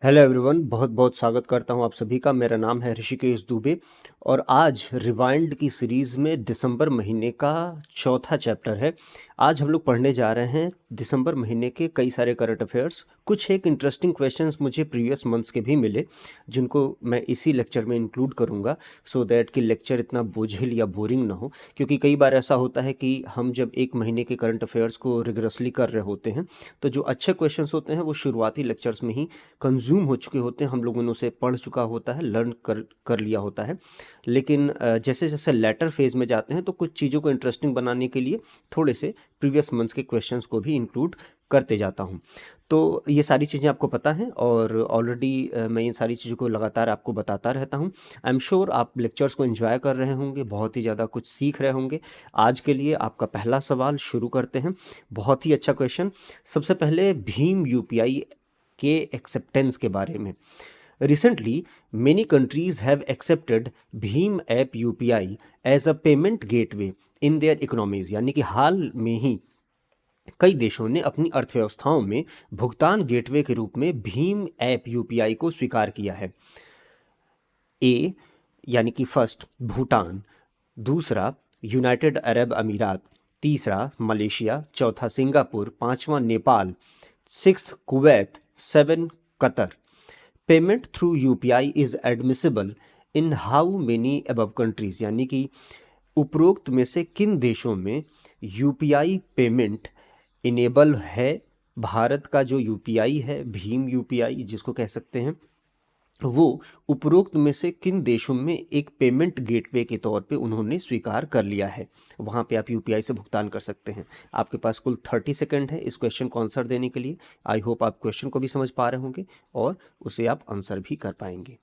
Hello everyone, बहुत बहुत स्वागत करता हूं आप सभी का। मेरा नाम है ऋषिकेश दुबे और आज रिवाइंड की सीरीज़ में दिसंबर महीने का चौथा चैप्टर है। आज हम लोग पढ़ने जा रहे हैं दिसंबर महीने के कई सारे करंट अफेयर्स। कुछ एक इंटरेस्टिंग क्वेश्चंस मुझे प्रीवियस मंथ्स के भी मिले, जिनको मैं इसी लेक्चर में इंक्लूड करूंगा, सो दैट कि लेक्चर इतना बोझिल या बोरिंग ना हो। क्योंकि कई बार ऐसा होता है कि हम जब एक महीने के करंट अफेयर्स को रिगरसली कर रहे होते हैं, तो जो अच्छे क्वेश्चंस होते हैं वो शुरुआती लेक्चर्स में ही कंज्यूम हो चुके होते हैं, हम लोगों ने उसे पढ़ चुका होता है, लर्न कर कर लिया होता है। लेकिन जैसे जैसे लेटर फेज में जाते हैं तो कुछ चीज़ों को इंटरेस्टिंग बनाने के लिए थोड़े से प्रीवियस मंथ्स के क्वेश्चंस को भी इंक्लूड करते जाता हूँ। तो ये सारी चीज़ें आपको पता हैं और ऑलरेडी मैं इन सारी चीज़ों को लगातार आपको बताता रहता हूँ। आई एम श्योर आप लेक्चर्स को एंजॉय कर रहे होंगे, बहुत ही ज़्यादा कुछ सीख रहे होंगे। आज के लिए आपका पहला सवाल शुरू करते हैं। बहुत ही अच्छा क्वेश्चन। सबसे पहले भीम यूपीआई के एक्सेप्टेंस के बारे में। Recently many countries have accepted भीम app UPI as a payment gateway in their economies, यानी कि हाल में ही कई देशों ने अपनी अर्थव्यवस्थाओं में भुगतान गेटवे के रूप में भीम ऐप यूपीआई को स्वीकार किया है। ए यानी कि फर्स्ट भूटान, दूसरा यूनाइटेड अरब अमीरात, तीसरा मलेशिया, चौथा सिंगापुर, पांचवा Nepal, sixth Kuwait, seven Qatar. Payment through UPI is admissible in how many above countries, यानी कि उपरोक्त में से किन देशों में यूपीआई पेमेंट इनेबल है। भारत का जो यूपीआई है, भीम यूपीआई जिसको कह सकते हैं, वो उपरोक्त में से किन देशों में एक पेमेंट गेटवे के तौर पे उन्होंने स्वीकार कर लिया है। वहाँ पे आप यूपीआई से भुगतान कर सकते हैं। आपके पास कुल 30 सेकंड है इस क्वेश्चन को आंसर देने के लिए। आई होप आप क्वेश्चन को भी समझ पा रहे होंगे और उसे आप आंसर भी कर पाएंगे।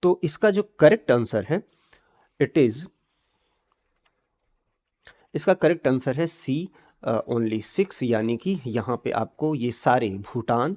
तो इसका जो करेक्ट आंसर है, इट इज़ इसका करेक्ट आंसर है सी, ओनली 6। यानी कि यहाँ पे आपको ये सारे Bhutan,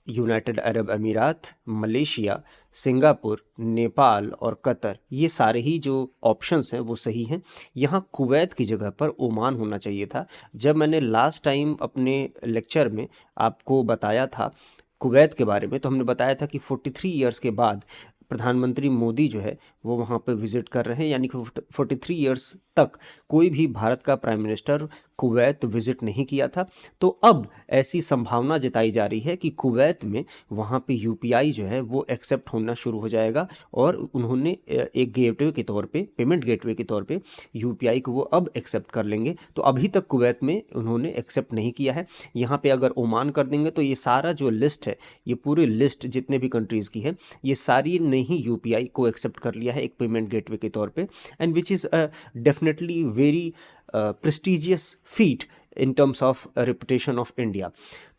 United Arab Emirates, Malaysia, Singapore, Nepal और कतर, ये सारे ही जो ऑप्शंस हैं वो सही हैं। यहाँ कुवैत की जगह पर ओमान होना चाहिए था। जब मैंने लास्ट टाइम अपने लेक्चर में आपको बताया था कुवैत के बारे में, तो हमने बताया था कि 43 ईयर्स के बाद प्रधानमंत्री मोदी जो है वो वहाँ पर विजिट कर रहे हैं, यानी कि 43 ईयर्स तक कोई भी भारत का प्राइम मिनिस्टर कुवैत विजिट नहीं किया था। तो अब ऐसी संभावना जताई जा रही है कि कुवैत में वहाँ पे यूपीआई जो है वो एक्सेप्ट होना शुरू हो जाएगा और उन्होंने एक गेटवे के तौर पे, पेमेंट गेटवे के तौर पे यूपीआई को वो अब एक्सेप्ट कर लेंगे। तो अभी तक कुवैत में उन्होंने एक्सेप्ट नहीं किया है। यहाँ पे अगर ओमान कर देंगे तो ये सारा जो लिस्ट है, ये पूरी लिस्ट जितने भी कंट्रीज़ की है, ये सारी ने ही यूपीआई को एक्सेप्ट कर लिया है एक पेमेंट गेटवे के तौर पे। And which is definitely very prestigious feet in terms of reputation of India.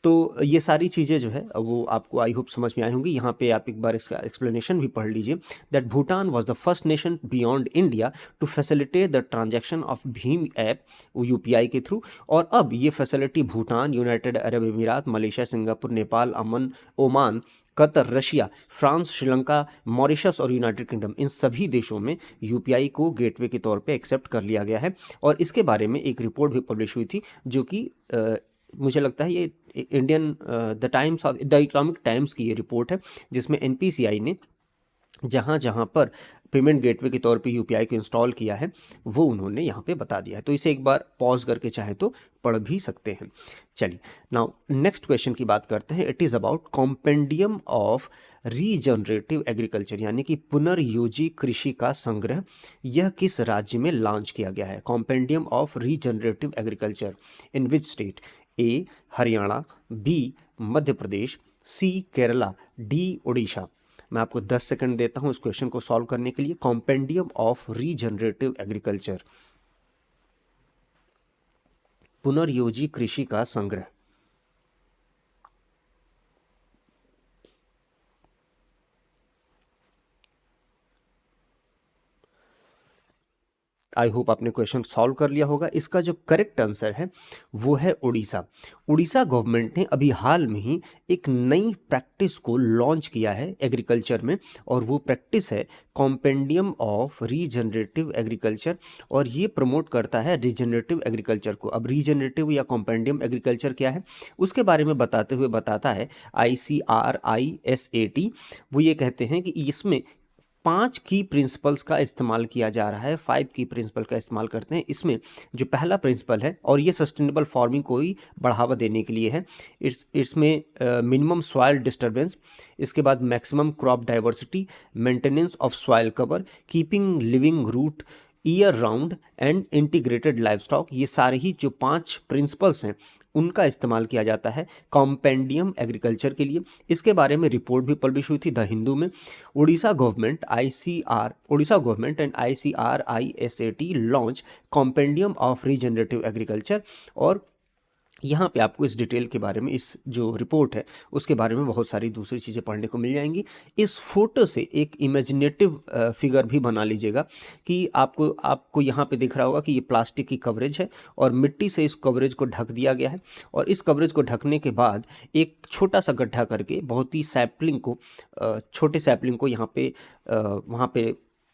तो ये सारी चीज़ें जो है वो आपको आई होप समझ में आई होंगी। यहाँ पे आप एक बार इसका एक्सप्लेनेशन भी पढ़ लीजिए, that Bhutan was the first nation beyond India to facilitate the transaction of भीम ऐप यूपीआई के थ्रू। और अब ये facility Bhutan, United Arab Emirates, Malaysia, Singapore, Nepal, Oman, Oman, Qatar, Russia, France, Sri Lanka, Mauritius और यूनाइटेड किंगडम, इन सभी देशों में यूपीआई को गेटवे के तौर पे एक्सेप्ट कर लिया गया है। और इसके बारे में एक रिपोर्ट भी पब्लिश हुई थी, जो कि मुझे लगता है ये Indian the times of the economic times की ये रिपोर्ट है, जिसमें एनपीसीआई ने जहाँ जहाँ पर पेमेंट गेटवे के तौर पे यूपीआई को इंस्टॉल किया है वो उन्होंने यहाँ पे बता दिया है। तो इसे एक बार पॉज करके चाहे तो पढ़ भी सकते हैं। चलिए, नाउ नेक्स्ट क्वेश्चन की बात करते हैं। It is about compendium of regenerative agriculture, यानी कि पुनर्योजी कृषि का संग्रह। यह किस राज्य में लॉन्च किया गया है? Compendium of regenerative agriculture in which state? A Haryana, B Madhya Pradesh, C Kerala, D Orissa. मैं आपको 10 सेकंड देता हूं इस क्वेश्चन को सॉल्व करने के लिए। कॉम्पेंडियम ऑफ रीजनरेटिव एग्रीकल्चर, पुनर्योजी कृषि का संग्रह। आई होप आपने क्वेश्चन सॉल्व कर लिया होगा। इसका जो करेक्ट आंसर है वो है उड़ीसा। उड़ीसा गवर्नमेंट ने अभी हाल में ही एक नई प्रैक्टिस को लॉन्च किया है एग्रीकल्चर में, और वो प्रैक्टिस है कॉम्पेंडियम ऑफ रीजनरेटिव एग्रीकल्चर, और ये प्रमोट करता है रीजनरेटिव एग्रीकल्चर को। अब रीजनरेटिव या कॉम्पेंडियम एग्रीकल्चर क्या है उसके बारे में बताते हुए बताता है ICRISAT। वो ये कहते हैं कि इसमें 5 की प्रिंसिपल्स का इस्तेमाल किया जा रहा है, 5 की प्रिंसिपल का इस्तेमाल करते हैं। इसमें जो पहला प्रिंसिपल है, और ये सस्टेनेबल फार्मिंग को ही बढ़ावा देने के लिए है, इसमें मिनिमम सॉइल डिस्टर्बेंस, इसके बाद maximum crop diversity, maintenance of soil cover, keeping living root year round and integrated livestock. ये सारे ही जो 5 प्रिंसिपल्स हैं उनका इस्तेमाल किया जाता है कॉम्पेंडियम एग्रीकल्चर के लिए। इसके बारे में रिपोर्ट भी पब्लिश हुई थी द हिंदू में। Orissa government and ICRISAT launch compendium of regenerative agriculture. और यहाँ पे आपको इस डिटेल के बारे में, इस जो रिपोर्ट है उसके बारे में बहुत सारी दूसरी चीज़ें पढ़ने को मिल जाएंगी। इस फोटो से एक इमेजिनेटिव फिगर भी बना लीजिएगा कि आपको यहाँ पे दिख रहा होगा कि ये प्लास्टिक की कवरेज है और मिट्टी से इस कवरेज को ढक दिया गया है, और इस कवरेज को ढकने के बाद एक छोटा सा गड्ढा करके बहुत ही छोटे सैपलिंग को वहाँ पे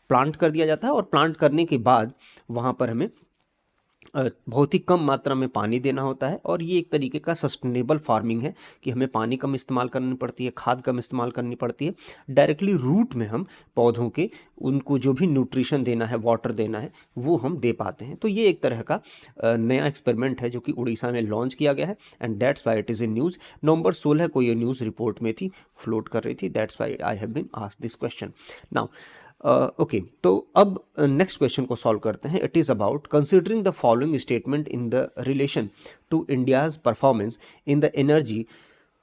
प्लांट कर दिया जाता है, और प्लांट करने के बाद वहाँ पर हमें बहुत ही कम मात्रा में पानी देना होता है। और ये एक तरीके का सस्टेनेबल फार्मिंग है कि हमें पानी कम इस्तेमाल करनी पड़ती है, खाद कम इस्तेमाल करनी पड़ती है। डायरेक्टली रूट में हम पौधों के उनको जो भी न्यूट्रिशन देना है, वाटर देना है, वो हम दे पाते हैं। तो ये एक तरह का नया एक्सपेरिमेंट है जो कि उड़ीसा में लॉन्च किया गया है, and that's why it is in news. नवंबर 16 को ये न्यूज़ रिपोर्ट में थी, फ्लोट कर रही थी। That's why I have been asked this question now. Okay, तो अब नेक्स्ट क्वेश्चन को सॉल्व करते हैं। It is about considering the following statement in the relation to India's performance in the energy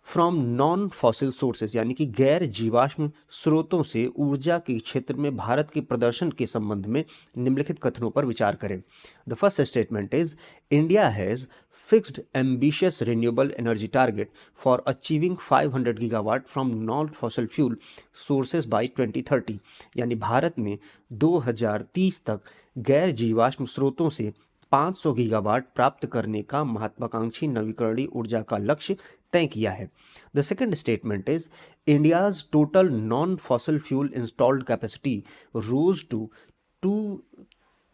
from non fossil sources, यानी कि गैर जीवाश्म स्रोतों से ऊर्जा के क्षेत्र में भारत के प्रदर्शन के संबंध में निम्नलिखित कथनों पर विचार करें। The first statement is India has fixed ambitious renewable energy target for achieving 500 gigawatt from non-fossil fuel sources by 2030, यानी भारत ने 2030 तक गैर जीवाश्म स्रोतों से 500 गीगावाट प्राप्त करने का महत्वाकांक्षी नवीकरणीय ऊर्जा का लक्ष्य तय किया है। The second statement is India's total non fossil fuel installed capacity rose to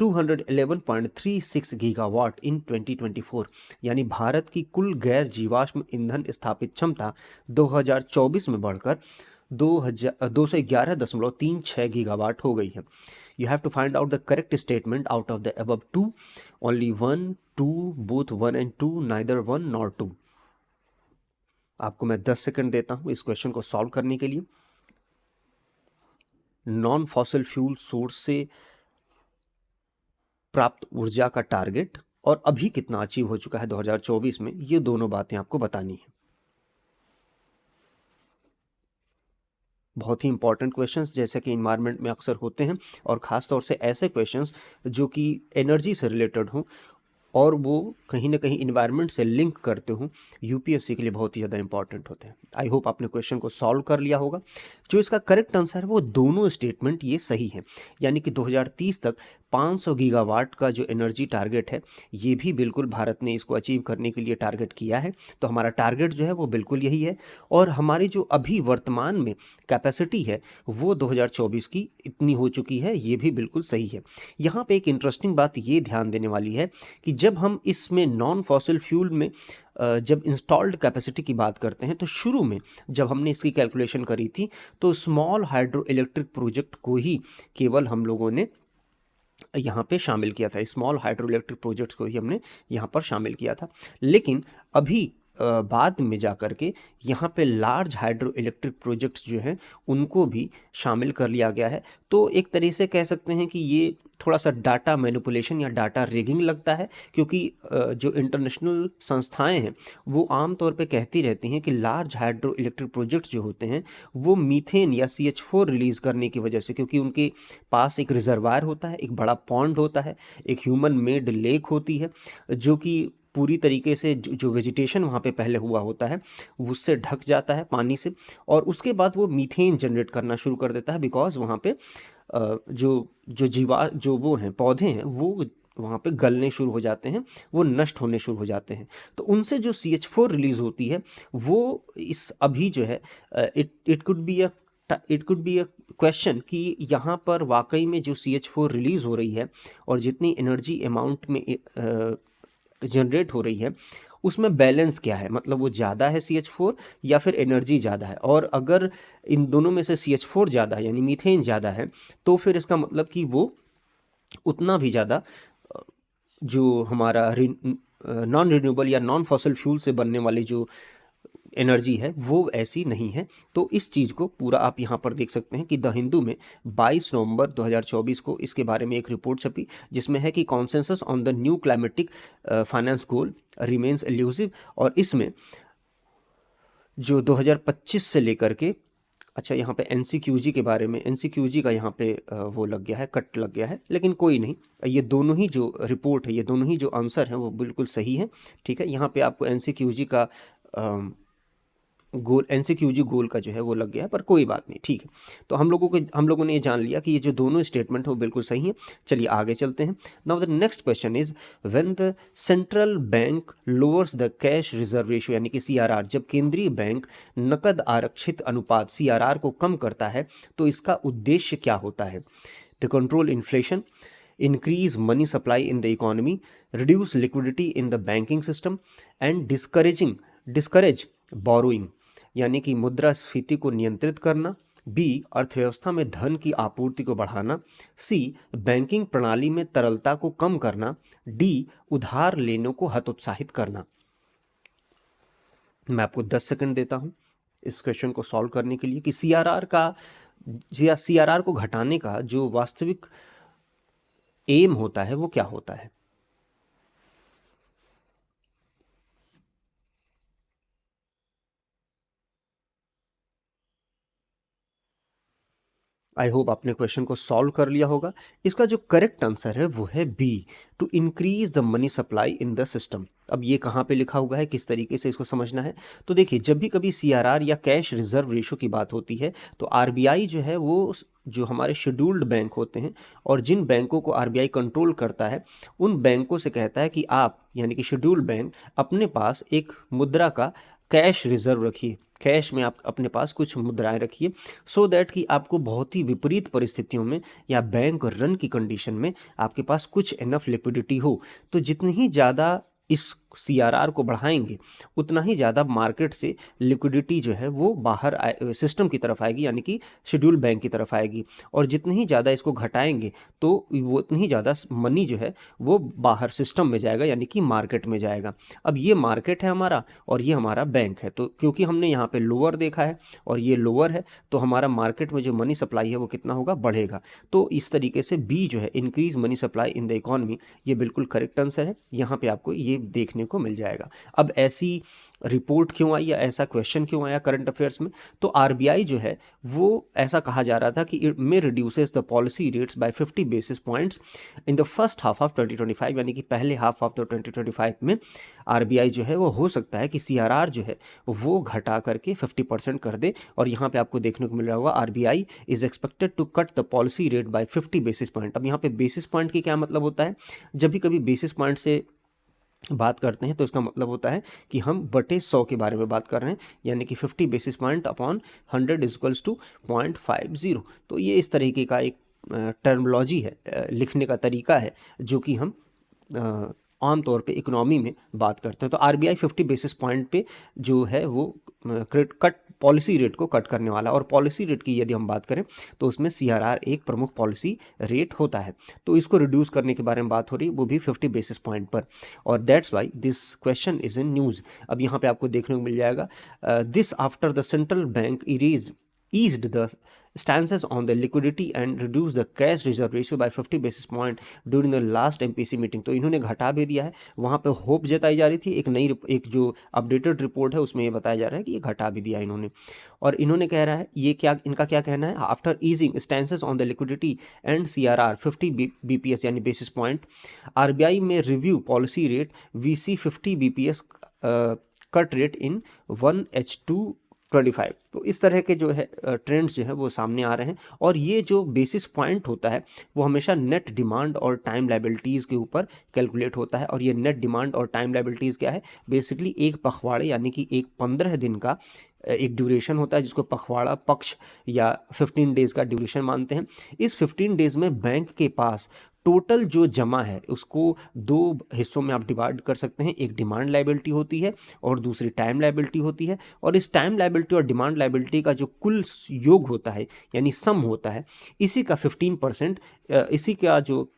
211.36 gigawatt in 2024, यानी भारत की कुल गैर जीवाश्म ईंधन स्थापित क्षमता 2024 में बढ़कर 211.36 गीगावाट हो गई है। You have to find out the correct statement out of the above two, only 1, 2, both 1 and 2, neither 1 nor 2। आपको मैं 10 सेकंड देता हूं इस क्वेश्चन को सॉल्व करने के लिए। नॉन फॉसिल फ्यूल सोर्स से प्राप्त ऊर्जा का टारगेट और अभी कितना अचीव हो चुका है 2024 में, ये दोनों बातें आपको बतानी है। बहुत ही इंपॉर्टेंट क्वेश्चंस जैसे कि इन्वायरमेंट में अक्सर होते हैं, और ख़ास तौर से ऐसे क्वेश्चंस जो कि एनर्जी से रिलेटेड हों और वो कहीं ना कहीं इन्वायरमेंट से लिंक करते हों, यूपीएससी के लिए बहुत ही ज़्यादा इंपॉर्टेंट होते हैं। आई होप आपने क्वेश्चन को सॉल्व कर लिया होगा। जो इसका करेक्ट आंसर है वो दोनों स्टेटमेंट ये सही है, यानी कि 2030 तक 500 गीगावाट का जो एनर्जी टारगेट है, ये भी बिल्कुल भारत ने इसको अचीव करने के लिए टारगेट किया है। तो हमारा टारगेट जो है वो बिल्कुल यही है, और हमारी जो अभी वर्तमान में कैपेसिटी है वो 2024 की इतनी हो चुकी है, ये भी बिल्कुल सही है। यहाँ पे एक इंटरेस्टिंग बात ये ध्यान देने वाली है कि जब हम इसमें नॉन फॉसिल फ्यूल में जब इंस्टॉल्ड कैपेसिटी की बात करते हैं, तो शुरू में जब हमने इसकी कैलकुलेशन करी थी तो स्मॉल हाइड्रो इलेक्ट्रिक प्रोजेक्ट को ही केवल हम लोगों ने यहाँ पे शामिल किया था, स्मॉल हाइड्रो इलेक्ट्रिक प्रोजेक्ट्स को ही हमने यहाँ पर शामिल किया था। लेकिन अभी बाद में जा कर के यहाँ पे लार्ज हाइड्रो इलेक्ट्रिक प्रोजेक्ट्स जो हैं उनको भी शामिल कर लिया गया है। तो एक तरह से कह सकते हैं कि ये थोड़ा सा डाटा मैनिपुलेशन या डाटा रिगिंग लगता है, क्योंकि जो इंटरनेशनल संस्थाएं हैं वो आम तौर पे कहती रहती हैं कि लार्ज हाइड्रो इलेक्ट्रिक प्रोजेक्ट्स जो होते हैं वो मीथेन या CH4 रिलीज़ करने की वजह से, क्योंकि उनके पास एक रिजर्वायर होता है, एक बड़ा पॉन्ड होता है, एक ह्यूमन मेड लेक होती है, जो कि पूरी तरीके से जो वेजिटेशन वहाँ पे पहले हुआ होता है उससे ढक जाता है पानी से, और उसके बाद वो मीथेन जनरेट करना शुरू कर देता है, बिकॉज वहाँ पे जो वो हैं पौधे हैं वो वहाँ पे गलने शुरू हो जाते हैं, वो नष्ट होने शुरू हो जाते हैं। तो उनसे जो CH4 रिलीज होती है वो इस अभी जो है it could be a question कि यहाँ पर वाकई में जो CH4 रिलीज हो रही है और जितनी एनर्जी अमाउंट में जनरेट हो रही है उसमें बैलेंस क्या है, मतलब वो ज़्यादा है CH4 या फिर एनर्जी ज़्यादा है। और अगर इन दोनों में से CH4 ज़्यादा है यानी मीथेन ज़्यादा है तो फिर इसका मतलब कि वो उतना भी ज़्यादा जो हमारा नॉन रिन्यूएबल या नॉन फॉसिल फ्यूल से बनने वाली जो एनर्जी है वो ऐसी नहीं है। तो इस चीज़ को पूरा आप यहाँ पर देख सकते हैं कि द हिंदू में 22 नवंबर 2024 को इसके बारे में एक रिपोर्ट छपी जिसमें है कि consensus on the new climatic finance goal remains elusive. और इसमें जो 2025 से लेकर के अच्छा यहाँ पे NCQG के बारे में NCQG का यहाँ पे वो लग गया है, कट लग गया है, लेकिन कोई नहीं, ये दोनों ही जो रिपोर्ट है, ये दोनों ही जो आंसर हैं वो बिल्कुल सही है। ठीक है, यहाँ पे आपको NCQG का गोल NCQG गोल का जो है वो लग गया है, पर कोई बात नहीं, ठीक है। तो हम लोगों ने ये जान लिया कि ये जो दोनों स्टेटमेंट है वो बिल्कुल सही है। चलिए आगे चलते हैं। Now the next question is when the central bank lowers the cash reserve ratio यानी कि CRR, जब केंद्रीय बैंक नकद आरक्षित अनुपात CRR को कम करता है तो इसका उद्देश्य क्या होता है? The control inflation, increase money supply in the economy, reduce liquidity in the banking system and discourage borrowing यानी कि मुद्रास्फीति को नियंत्रित करना, B अर्थव्यवस्था में धन की आपूर्ति को बढ़ाना, C बैंकिंग प्रणाली में तरलता को कम करना, D उधार लेने को हतोत्साहित करना। मैं आपको 10 सेकंड देता हूं इस क्वेश्चन को सॉल्व करने के लिए कि CRR को घटाने का जो वास्तविक एम होता है वो क्या होता है। आई होप आपने क्वेश्चन को सॉल्व कर लिया होगा। इसका जो करेक्ट आंसर है वो है B, to increase the money supply in the system. अब ये कहाँ पे लिखा हुआ है, किस तरीके से इसको समझना है, तो देखिए जब भी कभी CRR या कैश रिजर्व रेशो की बात होती है तो RBI जो है वो जो हमारे शेड्यूल्ड बैंक होते हैं और जिन बैंकों को RBI कंट्रोल करता है उन बैंकों से कहता है कि आप यानी कि शेड्यूल्ड बैंक अपने पास एक मुद्रा का कैश रिजर्व रखिए, कैश में आप अपने पास कुछ मुद्राएं रखिए, सो दैट कि आपको बहुत ही विपरीत परिस्थितियों में या बैंक रन की कंडीशन में आपके पास कुछ इनफ लिक्विडिटी हो। तो जितनी ही ज़्यादा इस CRR को बढ़ाएंगे उतना ही ज़्यादा मार्केट से लिक्विडिटी जो है वो बाहर सिस्टम की तरफ आएगी यानी कि शेड्यूल बैंक की तरफ आएगी, और जितनी ही ज़्यादा इसको घटाएंगे तो वो उतनी ही ज़्यादा मनी जो है वो बाहर सिस्टम में जाएगा यानी कि मार्केट में जाएगा। अब ये मार्केट है हमारा और ये हमारा बैंक है, तो क्योंकि हमने यहाँ पे लोअर देखा है और ये लोअर है तो हमारा मार्केट में जो मनी सप्लाई है वो कितना होगा, बढ़ेगा। तो इस तरीके से B जो है increase money supply in the economy, ये बिल्कुल करेक्ट आंसर है। यहाँ पे आपको ये देखने को मिल जाएगा। अब ऐसी रिपोर्ट क्यों आई या ऐसा क्वेश्चन क्यों आया करंट अफेयर्स में, तो RBI जो है वो ऐसा कहा जा रहा था कि it may reduces the policy rates bye 50 basis points in the first half of 2025, यानी कि पहले हाफ ऑफ द 2025 में RBI जो है वो हो सकता है कि CRR जो है वो घटा करके 50% कर दे। और यहाँ पे आपको देखने को मिल रहा होगा RBI is expected to cut the policy rate by 50 basis point. अब यहाँ पे बेसिस पॉइंट की क्या मतलब होता है, जब भी कभी बेसिस पॉइंट से बात करते हैं तो इसका मतलब होता है कि हम बटे 100 के बारे में बात कर रहे हैं, यानी कि 50 basis point upon 100 is equals to 0.50। तो ये इस तरीके का एक टर्मोलॉजी है, लिखने का तरीका है जो कि हम आमतौर पे इकोनॉमी में बात करते हैं। तो RBI 50 बेसिस पॉइंट पे जो है वो कट पॉलिसी रेट को कट करने वाला, और पॉलिसी रेट की यदि हम बात करें तो उसमें CRR एक प्रमुख पॉलिसी रेट होता है। तो इसको रिड्यूस करने के बारे में बात हो रही है, वो भी 50 बेसिस पॉइंट पर, और that's why this question is in news. अब यहाँ पे आपको देखने को मिल जाएगा this after the central bank eased the stances on the liquidity and reduced the cash reserve ratio by 50 basis point during the last MPC meeting। तो इन्होंने घटा भी दिया है, वहाँ पे होप जताई जा रही थी, एक जो अपडेटेड रिपोर्ट है उसमें ये बताया जा रहा है कि ये घटा भी दिया इन्होंने। और इन्होंने कह रहा है ये क्या, इनका क्या कहना है, after easing stances on the liquidity and CRR 50 BPS यानी बेसिस पॉइंट, RBI में review policy rate VC 50 BPS cut rate in 1H2 25। तो इस तरह के जो है ट्रेंड्स जो है वो सामने आ रहे हैं। और ये जो बेसिस पॉइंट होता है वो हमेशा नेट डिमांड और टाइम लायबिलिटीज़ के ऊपर कैलकुलेट होता है। और ये नेट डिमांड और टाइम लायबिलिटीज़ क्या है, बेसिकली एक पखवाड़े यानी कि एक 15 दिन का एक ड्यूरेशन होता है जिसको पखवाड़ा पक्ष या 15 डेज़ का ड्यूरेशन मानते हैं। इस 15 डेज़ में बैंक के पास टोटल जो जमा है उसको दो हिस्सों में आप डिवाइड कर सकते हैं। एक डिमांड लायबिलिटी होती है और दूसरी टाइम लायबिलिटी होती है। और इस टाइम लायबिलिटी और डिमांड लायबिलिटी का जो कुल योग होता है यानी सम होता है, इसी का 15%, इसी का जो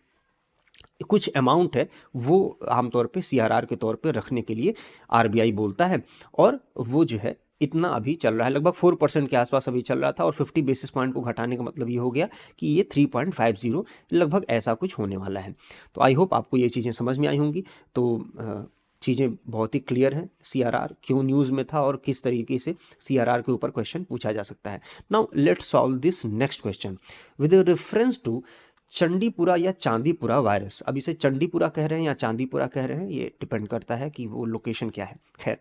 कुछ अमाउंट है वो आमतौर पे सीआरआर के तौर पे रखने के लिए आरबीआई बोलता है। और वो जो है इतना अभी चल रहा है, लगभग 4% के आसपास अभी चल रहा था। और 50 बेसिस पॉइंट को घटाने का मतलब ये हो गया कि ये 3.50 लगभग ऐसा कुछ होने वाला है। तो आई होप आपको ये चीज़ें समझ में आई होंगी। तो चीज़ें बहुत ही क्लियर है, सीआरआर क्यों न्यूज़ में था और किस तरीके से सीआरआर के ऊपर क्वेश्चन पूछा जा सकता है। Now let's solve this next question with reference to Chandipura या चांदीपुरा वायरस। अब इसे चंडीपुरा कह रहे हैं या चांदीपुरा कह रहे हैं, ये डिपेंड करता है कि वो लोकेशन क्या है। खैर,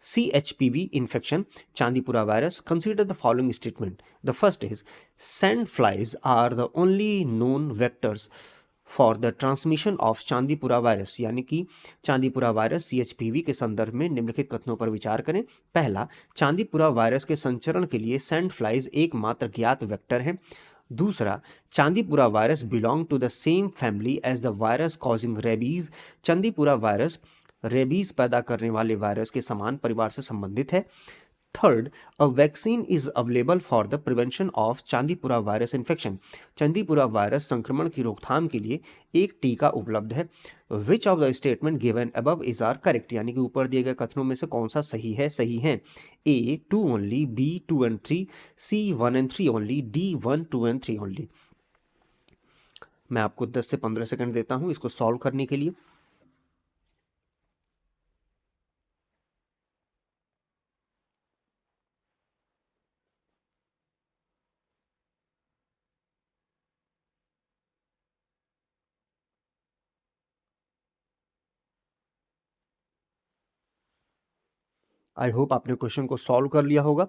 CHPV infection, Chandipura virus, consider the following statement. The first is, sand flies are the only known vectors for the transmission of Chandipura virus. यानी कि चांदीपुरा वायरस CHPV के संदर्भ में निम्नलिखित कथनों पर विचार करें। पहला, चांदीपुरा वायरस के संचरण के लिए सैंड फ्लाइज एकमात्र ज्ञात वेक्टर है। दूसरा, Chandipura virus belong to the same family as the virus causing rabies. Chandipura virus rabies पैदा करने वाले वायरस के समान परिवार से संबंधित है। Third, a vaccine is available for the prevention of Chandipura virus infection. Chandipura virus संक्रमण की रोकथाम के लिए एक टीका उपलब्ध है। Which of the statement given above is are correct. यानी कि ऊपर दिए गए कथनों में से कौन सा सही है? सही है A 2 only, B 2 and 3, C 1 and 3 only, D 1 2 and 3 only. मैं आपको 10 से 15 सेकंड देता हूं इसको सॉल्व करने के लिए। आई होप आपने क्वेश्चन को सॉल्व कर लिया होगा।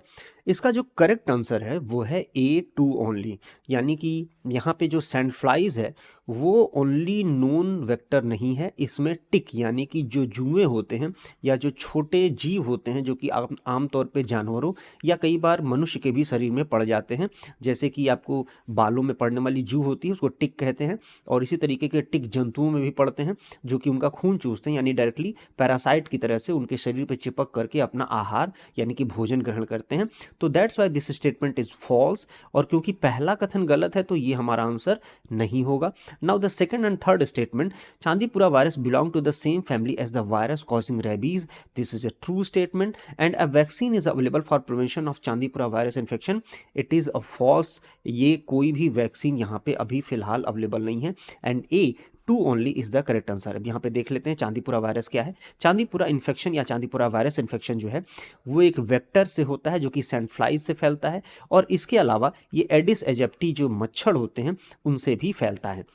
इसका जो करेक्ट आंसर है वो है A 2 ओनली। यानी कि यहाँ पे जो सैंड फ्लाइज है वो ओनली नोन वेक्टर नहीं है, इसमें टिक यानी कि जो जुएं होते हैं या जो छोटे जीव होते हैं जो कि आमतौर पे जानवरों या कई बार मनुष्य के भी शरीर में पड़ जाते हैं, जैसे कि आपको बालों में पड़ने वाली जू होती है उसको टिक कहते हैं। और इसी तरीके के टिक जंतुओं में भी पड़ते हैं जो कि उनका खून चूसते हैं, यानी डायरेक्टली पैरासाइट की तरह से उनके शरीर पर चिपक करके अपना आहार यानी कि भोजन ग्रहण करते हैं। तो that's why this statement is false. और क्योंकि पहला कथन गलत है तो ये हमारा आंसर नहीं होगा। Now the second and third statement, Chandipura virus belong to the same family as the virus causing rabies, this is a true statement. And a vaccine is available for prevention of Chandipura virus infection, it is a false. ये कोई भी vaccine यहाँ पे अभी फिलहाल available नहीं है। And A 2 only is the correct answer. अब यहाँ पे देख लेते हैं चांदीपुरा वायरस क्या है। चांदीपुरा इन्फेक्शन या चांदीपुरा वायरस इन्फेक्शन जो है वो एक वेक्टर से होता है जो कि सैंड फ्लाइज से फैलता है। और इसके अलावा ये एडिस एजिप्टी जो मच्छर होते हैं उनसे भी फैलता है।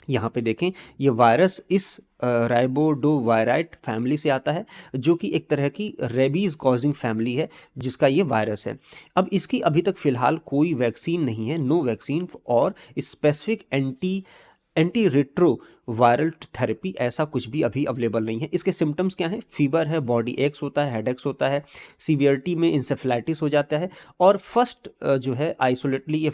यहाँ पे देखें ये वायरस इस राइबोडोवायराइट फैमिली से आता है जो कि एक तरह की रेबीज कॉजिंग फैमिली है जिसका ये वायरस है। अब इसकी अभी तक फिलहाल कोई वैक्सीन नहीं है, नो वैक्सीन और specific anti retro viral therapy ऐसा कुछ भी अभी अवेलेबल नहीं है। इसके सिम्टम्स क्या हैं? फीवर है, बॉडी एक्स होता है, हेडेक्स होता है, सीवियरिटी में इंसेफेलाइटिस हो जाता है। और फर्स्ट जो है आइसोलेटली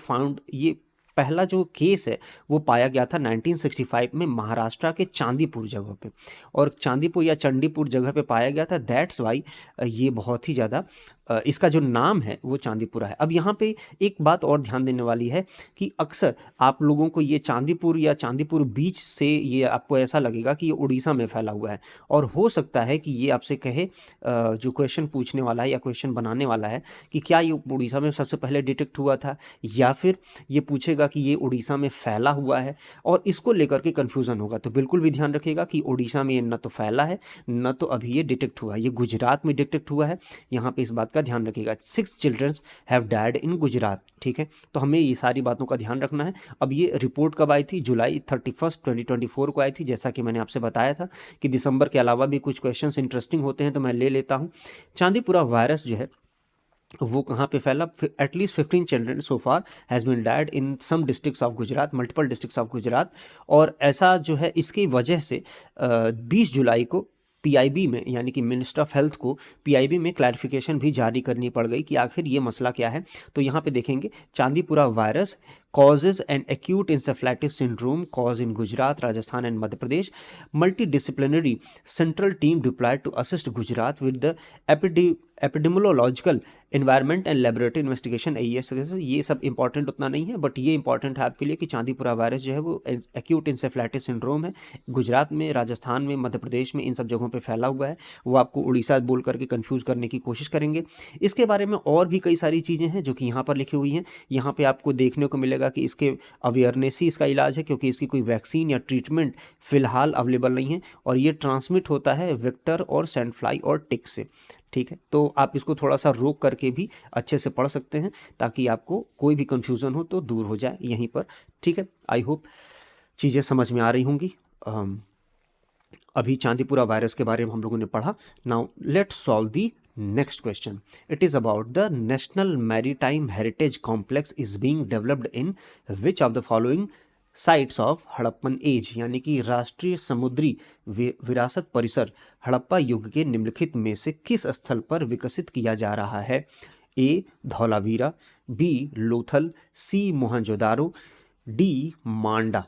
ये पहला जो केस है वो पाया गया था 1965 में महाराष्ट्र के चांदीपुर जगह पे। और चांदीपुर या चंडीपुर जगह पे पाया गया था, दैट्स वाई ये बहुत ही ज़्यादा इसका जो नाम है वो चांदीपुरा है। अब यहाँ पे एक बात और ध्यान देने वाली है कि अक्सर आप लोगों को ये चांदीपुर या चांदीपुर बीच से ये आपको ऐसा लगेगा कि ये उड़ीसा में फैला हुआ है। और हो सकता है कि ये आपसे कहे जो क्वेश्चन पूछने वाला है या क्वेश्चन बनाने वाला है कि क्या ये उड़ीसा में सबसे पहले डिटेक्ट हुआ था, या फिर ये पूछेगा कि ये उड़ीसा में फैला हुआ है और इसको लेकर के कन्फ्यूज़न होगा। तो बिल्कुल भी ध्यान रखिएगा कि उड़ीसा में ये न तो फैला है न तो अभी ये डिटेक्ट हुआ है, ये गुजरात में डिटेक्ट हुआ है। यहाँ पे इस बात का ध्यान रखिएगा। 6 childrens have died in Gujarat. ठीक है, तो हमें ये सारी बातों का ध्यान रखना है। अब ये रिपोर्ट कब आई थी? जुलाई 31, 2024 को आई थी। जैसा कि मैंने आपसे बताया था कि दिसंबर के अलावा भी कुछ क्वेश्चंस इंटरेस्टिंग होते हैं तो मैं ले लेता हूँ। चांदीपुरा वायरस जो है वो कहाँ पे फैला? At least 15 children so far has been died in some districts of Gujarat, multiple districts of Gujarat. और ऐसा जो है इसकी वजह से 20 जुलाई को पीआईबी में, यानी कि मिनिस्टर ऑफ हेल्थ को पीआईबी में क्लैरिफिकेशन भी जारी करनी पड़ गई कि आखिर ये मसला क्या है। तो यहाँ पे देखेंगे, Chandipura virus causes an acute encephalitis syndrome caused in Gujarat, Rajasthan and Madhya Pradesh. Multidisciplinary central team deployed to assist Gujarat with the epidemiological environment and laboratory investigation AES। ये सब इंपॉर्टेंट उतना नहीं है, बट ये इंपॉर्टेंट है आपके लिए कि चांदीपुरा वायरस जो है वो एक्यूट इंसेफ्लाइटिस सिंड्रोम है, गुजरात में, राजस्थान में, मध्य प्रदेश में, इन सब जगहों पे फैला हुआ है। वो आपको उड़ीसा बोल करके कंफ्यूज करने की कोशिश करेंगे। इसके बारे में और भी कई सारी चीज़ें हैं जो कि यहाँ पर लिखी हुई हैं। यहाँ पे आपको देखने को मिलेगा कि इसके अवेयरनेस ही इसका इलाज है, क्योंकि इसकी कोई वैक्सीन या ट्रीटमेंट फिलहाल अवेलेबल नहीं है, और ये ट्रांसमिट होता है वेक्टर और सैंड फ्लाई और टिक से। ठीक है, तो आप इसको थोड़ा सा रोक करके भी अच्छे से पढ़ सकते हैं, ताकि आपको कोई भी कन्फ्यूज़न हो तो दूर हो जाए यहीं पर। ठीक है, आई होप चीज़ें समझ में आ रही होंगी। अभी चांदीपुरा वायरस के बारे में हम लोगों ने पढ़ा। Now let's solve the next question. It is about the national maritime heritage complex is being developed in which of the following sites of Harappan age, यानी कि राष्ट्रीय समुद्री विरासत परिसर हड़प्पा युग के निम्नलिखित में से किस स्थल पर विकसित किया जा रहा है? ए धौलावीरा, बी लोथल, सी मोहनजोदारो, डी मांडा।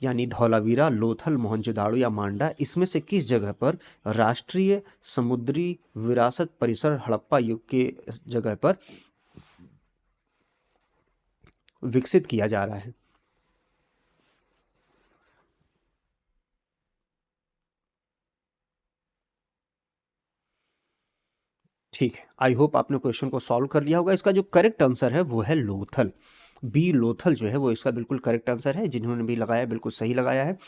यानी धौलावीरा, लोथल, मोहनजोदाड़ो या मांडा, इसमें से किस जगह पर राष्ट्रीय समुद्री विरासत परिसर हड़प्पा युग के जगह पर विकसित किया जा रहा है? ठीक है, आई होप आपने क्वेश्चन को सॉल्व कर लिया होगा। इसका जो करेक्ट आंसर है वो है लोथल। बी लोथल जो है वो इसका बिल्कुल करेक्ट आंसर है। जिन्होंने भी लगाया बिल्कुल सही लगाया है।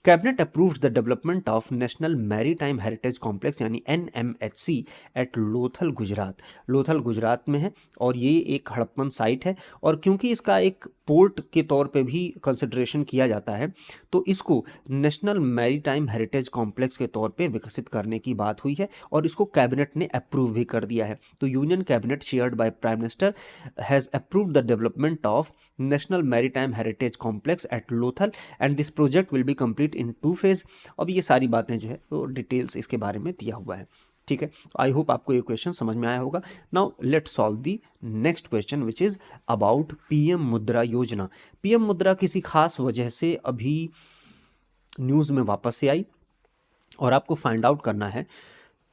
Cabinet approved the development of national maritime heritage complex यानी NMHC एट लोथल गुजरात। लोथल गुजरात में है और ये एक हड़प्पन साइट है, और क्योंकि इसका एक पोर्ट के तौर पे भी कंसिडरेशन किया जाता है, तो इसको नेशनल मैरीटाइम हेरिटेज कॉम्प्लेक्स के तौर पे विकसित करने की बात हुई है, और इसको कैबिनेट ने अप्रूव भी कर दिया है। तो union cabinet chaired by prime minister has approved the development of national maritime heritage complex at Lothal and this project will be complete in 2 phase. अब ये सारी बातें जो है वो डिटेल्स इसके बारे में दिया हुआ है। ठीक है, आई होप आपको ये क्वेश्चन समझ में आया होगा। Now let's solve the next question which is about PM मुद्रा योजना। पीएम मुद्रा किसी खास वजह से अभी न्यूज़ में वापस से आई, और आपको फाइंड आउट करना है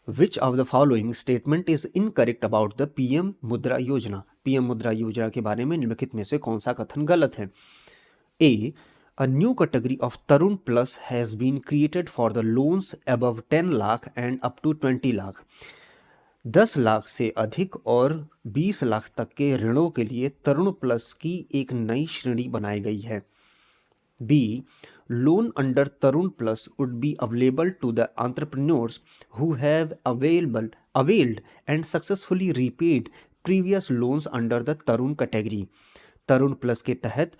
which of the following statement is incorrect about the PM मुद्रा योजना। पीएम मुद्रा योजना के बारे में निम्नलिखित में से कौन सा कथन गलत है? A. A new category of Tarun Plus has been created for the loans above 10 lakh and up to 20 lakh। 10 lakh से अधिक और 20 लाख तक के ऋणों के लिए तरुण प्लस की एक नई श्रेणी बनाई गई है। B. Loan under Tarun Plus would be available to the entrepreneurs who have availed and successfully repaid previous loans under the Tarun category। Tarun plus के तहत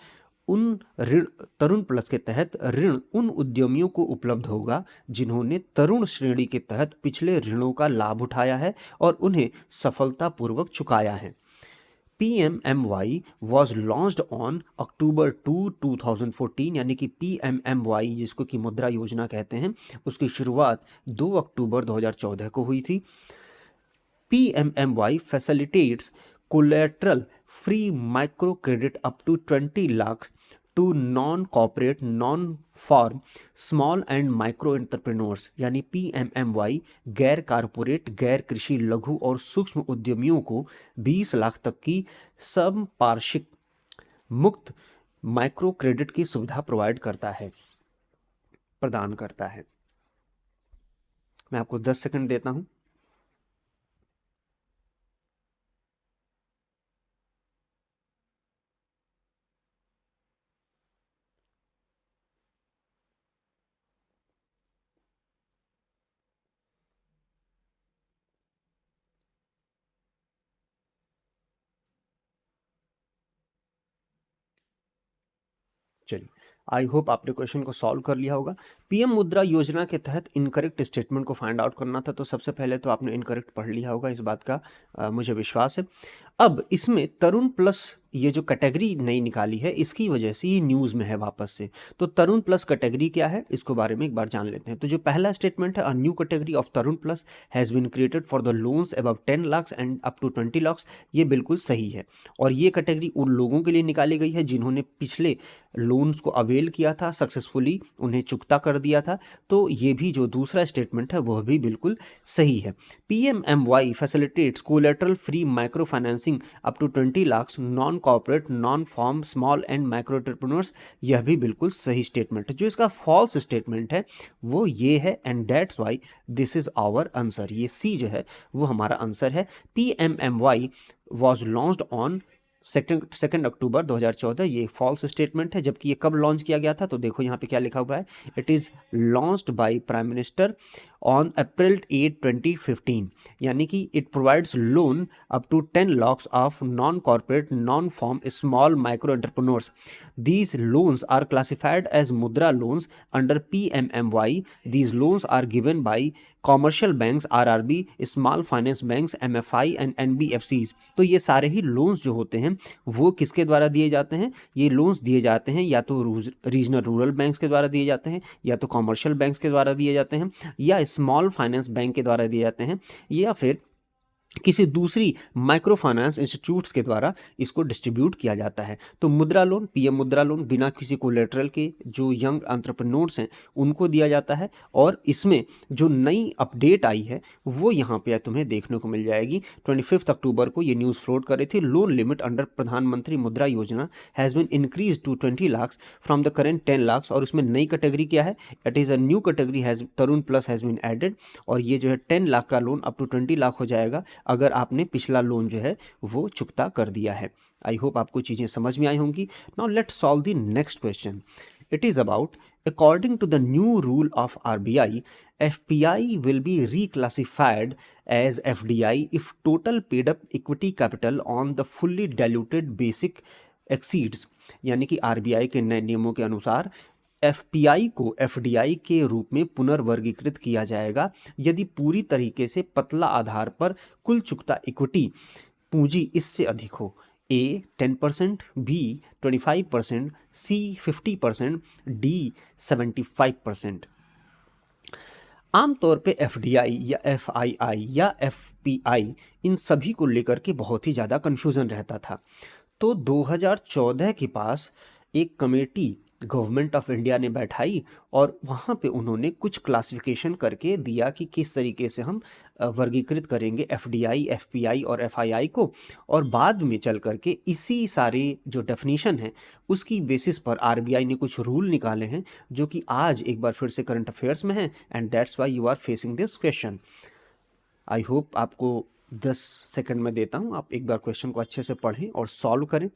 उन ऋण तरुण प्लस के तहत ऋण उन उद्यमियों को उपलब्ध होगा जिन्होंने तरुण श्रेणी के तहत पिछले ऋणों का लाभ उठाया है और उन्हें सफलतापूर्वक चुकाया है। PMMY was launched on October 2, 2014, यानी कि PMMY जिसको कि मुद्रा योजना कहते हैं, उसकी शुरुआत 2 अक्टूबर 2014 को हुई थी। PMMY facilitates collateral free micro credit up to 20 lakhs to non-corporate non-farm small and micro entrepreneurs। यानी PMMY गैर कारपोरेट, गैर कृषि, लघु और सूक्ष्म उद्यमियों को 20 लाख तक की संपार्श्विक मुक्त माइक्रो क्रेडिट की सुविधा प्रदान करता है। मैं आपको 10 सेकंड देता हूं। चलिए, आई होप आपने क्वेश्चन को सॉल्व कर लिया होगा। पीएम मुद्रा योजना के तहत इनकरेक्ट स्टेटमेंट को फाइंड आउट करना था, तो सबसे पहले तो आपने इनकरेक्ट पढ़ लिया होगा, इस बात का मुझे विश्वास है। अब इसमें तरुण प्लस ये जो कैटेगरी नई निकाली है, इसकी वजह से ये न्यूज़ में है वापस से। तो तरुण प्लस कैटेगरी क्या है, इसको बारे में एक बार जान लेते हैं। तो जो पहला स्टेटमेंट है, a new category of Tarun plus has been created for the loans above 10 lakh and up to 20 lakh, ये बिल्कुल सही है। और ये कैटेगरी उन लोगों के लिए निकाली गई है जिन्होंने पिछले लोन्स को अवेल किया था, सक्सेसफुली उन्हें चुकता कर दिया था। तो ये भी जो दूसरा स्टेटमेंट है वह भी बिल्कुल सही है। PMMY facilitates collateral free micro financing up to 20 lakh non corporate non farm small and micro entrepreneurs, यह भी बिल्कुल सही स्टेटमेंट है। जो इसका फॉल्स स्टेटमेंट है वो ये है, and that's why this is our answer. ये सी जो है वो हमारा आंसर है। PMMY was launched on 2 October 2014, ये फॉल्स स्टेटमेंट है। जबकि ये कब लॉन्च किया गया था, तो देखो यहाँ पे क्या लिखा हुआ है, it is launched by prime minister on April 8 2015, यानी कि it provides loan up to 10 lakhs of non corporate non farm small micro entrepreneurs. These loans are classified as Mudra loans under PMMY। These loans are given by commercial banks, RRB, स्मॉल फाइनेंस बैंक्स, MFI and NBFCs। तो ये सारे ही loans जो होते हैं वो किसके द्वारा दिए जाते हैं, ये लोन्स दिए जाते हैं या तो रीजनल रूरल बैंक्स के द्वारा दिए जाते हैं, या तो कॉमर्शियल बैंक्स के द्वारा दिए जाते हैं, या स्मॉल फाइनेंस बैंक के द्वारा दिए जाते हैं, या फिर किसी दूसरी माइक्रो फाइनेंस इंस्टीट्यूट्स के द्वारा इसको डिस्ट्रीब्यूट किया जाता है। तो मुद्रा लोन, पीएम मुद्रा लोन बिना किसी कोलेटरल के जो यंग एंटरप्रेन्योर्स हैं उनको दिया जाता है। और इसमें जो नई अपडेट आई है वो यहाँ पे तुम्हें देखने को मिल जाएगी। 25 अक्टूबर को ये न्यूज़ फ्लोट कर रही थी, loan limit under Pradhanmantri Mudra Yojana has been increase to 20 lakh from the current 10 lakh. और उसमें नई कैटेगरी क्या है, it is a new category has Tarun plus has been added. और ये जो है 10 लाख का लोन अप टू 20 लाख हो जाएगा अगर आपने पिछला लोन जो है वो चुकता कर दिया है। आई होप आपको चीज़ें समझ में आई होंगी। Now let's solve the next question. It is about, according to the new rule of RBI, FPI will be reclassified as FDI if total paid up equity capital on the fully diluted basic exceeds। यानी कि RBI के नए नियमों के अनुसार FPI को FDI के रूप में पुनर्वर्गीकृत किया जाएगा यदि पूरी तरीके से पतला आधार पर कुल चुकता इक्विटी पूंजी इससे अधिक हो। A 10%, B 25%, C 50%, D 75%। आमतौर पे FDI या FII या FPI इन सभी को लेकर के बहुत ही ज़्यादा कन्फ्यूज़न रहता था। तो 2014 के पास एक कमेटी गवर्नमेंट ऑफ इंडिया ने बैठाई और वहाँ पे उन्होंने कुछ क्लासिफिकेशन करके दिया कि किस तरीके से हम वर्गीकृत करेंगे FDI, FPI और FII को। और बाद में चल करके इसी सारे जो डेफिनेशन है उसकी बेसिस पर RBI ने कुछ रूल निकाले हैं जो कि आज एक बार फिर से करंट अफेयर्स में हैं, and that's why you are facing this question. I hope आपको 10 सेकंड में देता हूँ, आप एक बार क्वेश्चन को अच्छे से पढ़ें और सॉल्व करें।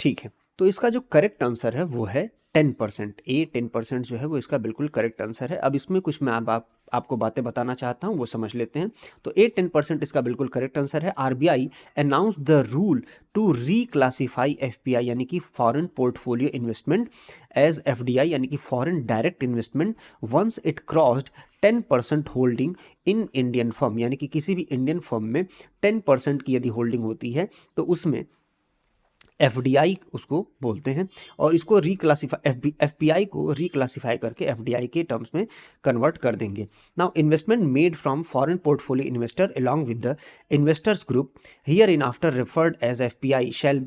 ठीक है, तो इसका जो करेक्ट आंसर है वो है 10%। ए 10% जो है वो इसका बिल्कुल करेक्ट आंसर है। अब इसमें कुछ मैं आपको बातें बताना चाहता हूँ, वो समझ लेते हैं। तो 10% इसका बिल्कुल करेक्ट आंसर है। RBI announce the rule to reclassify FPI यानी कि foreign portfolio investment as FDI यानी कि foreign direct investment once it crossed 10% holding in Indian firm. यानी कि किसी भी इंडियन फर्म में 10% की यदि होल्डिंग होती है तो उसमें FDI उसको बोलते हैं, और इसको FPI को रिक्लासीफाई करके FDI के टर्म्स में कन्वर्ट कर देंगे। Now investment made from foreign portfolio investor along with the investors group hereinafter referred as FPI shall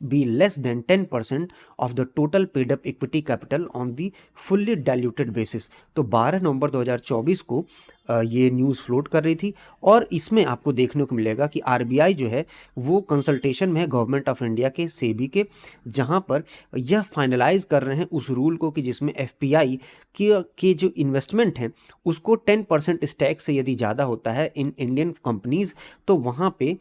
be less than 10% of the total paid up equity capital on the fully diluted basis। तो 12 नवंबर 2024 को ये news float कर रही थी, और इसमें आपको देखने को मिलेगा कि RBI जो है वो कंसल्टेशन में है गवर्नमेंट ऑफ इंडिया के सेबी के, जहां पर यह फाइनलाइज कर रहे हैं उस रूल को कि जिसमें FPI के जो इन्वेस्टमेंट हैं उसको 10% स्टैक से यदि ज़्यादा होता है इन इंडियन कंपनीज तो वहाँ पे